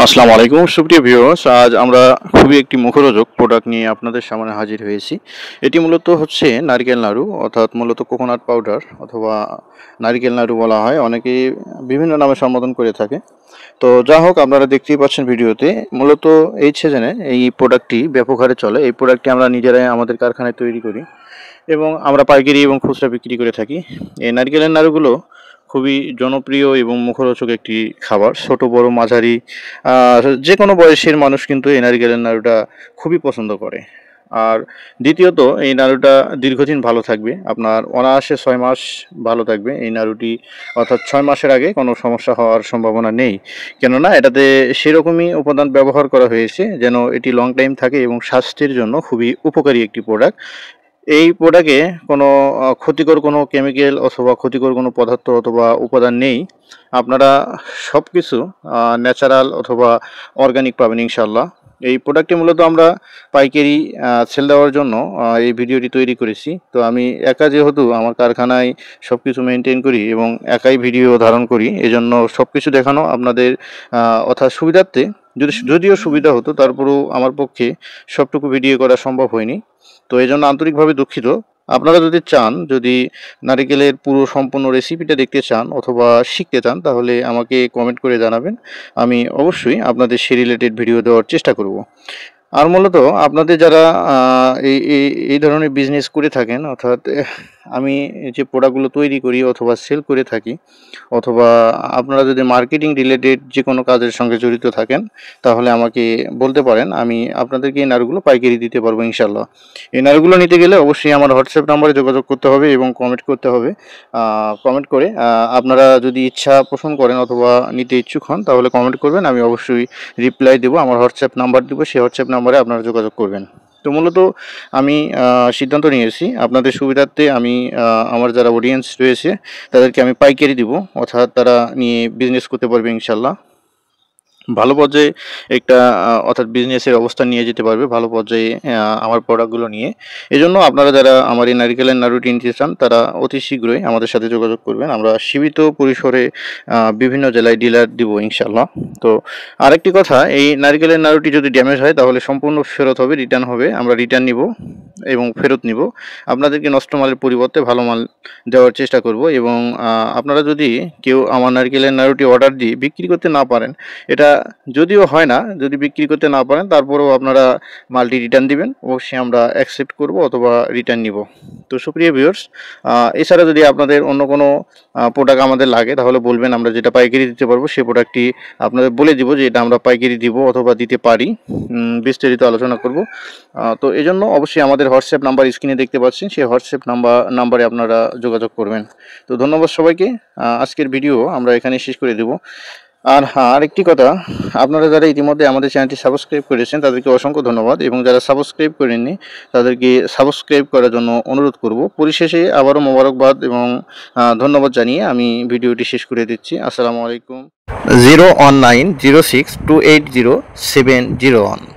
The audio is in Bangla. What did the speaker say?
আসসালামু আলাইকুম সুপ্রিয় ভিউয়ার্স, আজ আমরা খুবই একটি মুখরোচক প্রোডাক্ট নিয়ে আপনাদের সামনে হাজির হয়েছি। এটি মূলত হচ্ছে নারকেল নাড়ু, অর্থাৎ মূলত কোকোনাট পাউডার অথবা নারকেল নাড়ু বলা হয়, অনেকেই বিভিন্ন নামে সম্বোধন করে থাকে। তো যা হোক, আপনারা দেখতেই পাচ্ছেন ভিডিওতে, মূলত এই সিজনে এই প্রোডাক্টটি ব্যাপক হারে চলে। এই প্রোডাক্টটি আমরা নিজেরাই আমাদের কারখানায় তৈরি করি এবং আমরা পাইকারি এবং খুচরা বিক্রি করে থাকি। এই নারকেলের নাড়ুগুলো খুবই জনপ্রিয় এবং মুখরোচক একটি খাবার। ছোট বড় মাঝারি যে কোনো বয়সের মানুষ কিন্তু এই নারকেলের নাড়ুটা খুবই পছন্দ করে। আর দ্বিতীয়ত, এই নাড়ুটা দীর্ঘদিন ভালো থাকবে, আপনার অনায়াসে 6 মাস ভালো থাকবে এই নাড়ুটি, অর্থাৎ 6 মাসের আগে কোনো সমস্যা হওয়ার সম্ভাবনা নেই। কেননা এটাতে সেরকমই উপাদান ব্যবহার করা হয়েছে যেন এটি লং টাইম থাকে এবং স্বাস্থ্যের জন্য খুবই উপকারী একটি প্রোডাক্ট। এই প্রোডাক্টে কোনো ক্ষতিকর কোনো কেমিক্যাল অথবা ক্ষতিকর কোনো পদার্থ অথবা উপাদান নেই। আপনারা সবকিছু ন্যাচারাল অথবা অর্গানিক পাবেন ইনশাআল্লাহ। এই প্রোডাক্টটি মূলত আমরা পাইকারি সেল দেওয়ার জন্য এই ভিডিওটি তৈরি করেছি। তো আমি একা যেহেতু আমার কারখানায় সবকিছু মেনটেন করি এবং একাই ভিডিও ধারণ করি, এজন্য সবকিছু দেখানো আপনাদের অর্থাৎ সুবিধার্থে, যদিও সুবিধা হতো তারপরেও আমার পক্ষে সবটুকু ভিডিও করা সম্ভব হয়নি। তো এই জন্য আন্তরিকভাবে দুঃখিত। আপনারা যদি চান, যদি নারিকেলের পুরো সম্পূর্ণ রেসিপিটা দেখতে চান অথবা শিখতে চান, তাহলে আমাকে কমেন্ট করে জানাবেন। আমি অবশ্যই আপনাদের সে রিলেটেড ভিডিও দেওয়ার চেষ্টা করব। আর মূলত আপনাদের যারা এই এই এই ধরনের বিজনেস করে থাকেন, অর্থাৎ আমি যে প্রোডাক্টগুলো তৈরি করি অথবা সেল করে থাকি, অথবা আপনারা যদি মার্কেটিং রিলেটেড যে কোনো কাজের সঙ্গে জড়িত থাকেন, তাহলে আমাকে বলতে পারেন। আমি আপনাদেরকে এই নাড়ুগুলো পাইকারি দিতে পারবো ইনশাল্লাহ। এই নাড়ুগুলো নিতে গেলে অবশ্যই আমার হোয়াটসঅ্যাপ নাম্বারে যোগাযোগ করতে হবে এবং কমেন্ট করতে হবে। কমেন্ট করে আপনারা যদি ইচ্ছা পোষণ করেন অথবা নিতে ইচ্ছুক হন, তাহলে কমেন্ট করবেন, আমি অবশ্যই রিপ্লাই দেবো। আমার হোয়াটসঅ্যাপ নাম্বার দেবো, সেই হোয়াটসঅ্যাপ নাম্বারে আপনারা যোগাযোগ করবেন। তো মূলত আমি সিদ্ধান্ত নিয়েছি আপনাদের সুবিধার্থে, আমি আমার যারা অডিয়েন্স রয়েছে তাদেরকে আমি পাইকারি দিব, অর্থাৎ তারা নিয়ে বিজনেস করতে পারবে ইনশাল্লাহ। ভালো পর্যায়ে একটা অর্থাৎ বিজনেসের অবস্থান নিয়ে যেতে পারবে ভালো পর্যায়ে আমার প্রোডাক্টগুলো নিয়ে। এজন্য আপনারা যারা আমার এই নারিকেলের নাড়ুটি নিতে চান, তারা অতি শীঘ্রই আমাদের সাথে যোগাযোগ করবেন। আমরা সীমিত পরিসরে বিভিন্ন জেলায় ডিলার দিব ইনশাল্লাহ। তো আরেকটি কথা, এই নারিকেলের নাড়ুটি যদি ড্যামেজ হয় তাহলে সম্পূর্ণ ফেরত হবে, রিটার্ন হবে। আমরা রিটার্ন নিব এবং ফেরত নিব। আপনাদেরকে নষ্ট মালের পরিবর্তে ভালো মাল দেওয়ার চেষ্টা করব। এবং আপনারা যদি কেউ আমার নারিকেলের নাড়ুটি অর্ডার দিয়ে বিক্রি করতে না পারেন, এটা যদিও হয় না, যদি বিক্রি করতে না পারেন তারপরেও আপনারা মালটি রিটার্ন দিবেন, অবশ্যই আমরা অ্যাকসেপ্ট করব অথবা রিটার্ন নিব। তো সুপ্রিয় ভিউয়ার্স, এছাড়া যদি আপনাদের অন্য কোনো প্রোডাক্ট আমাদের লাগে তাহলে বলবেন, আমরা যেটা পাইকারি দিতে পারবো সেই প্রোডাক্টটি আপনাদের বলে দিব যে এটা আমরা পাইকারি দিব অথবা দিতে পারি, বিস্তারিত আলোচনা করব। তো এই জন্য অবশ্যই আমাদের হোয়াটসঅ্যাপ নাম্বার স্ক্রিনে দেখতে পাচ্ছেন, সেই হোয়াটসঅ্যাপ নাম্বারে আপনারা যোগাযোগ করবেন। তো ধন্যবাদ সবাইকে। আজকের ভিডিও আমরা এখানে শেষ করে দেব। আর হ্যাঁ, আরেকটি কথা, আপনারা যারা ইতিমধ্যে আমাদের চ্যানেলটি সাবস্ক্রাইব করেছেন তাদেরকে অসংখ্য ধন্যবাদ, এবং যারা সাবস্ক্রাইব করেননি তাদেরকে সাবস্ক্রাইব করার জন্য অনুরোধ করব। পরিশেষে আবারও মোবারকবাদ এবং ধন্যবাদ জানিয়ে আমি ভিডিওটি শেষ করে দিচ্ছি। আসসালামু আলাইকুম। 01906280701।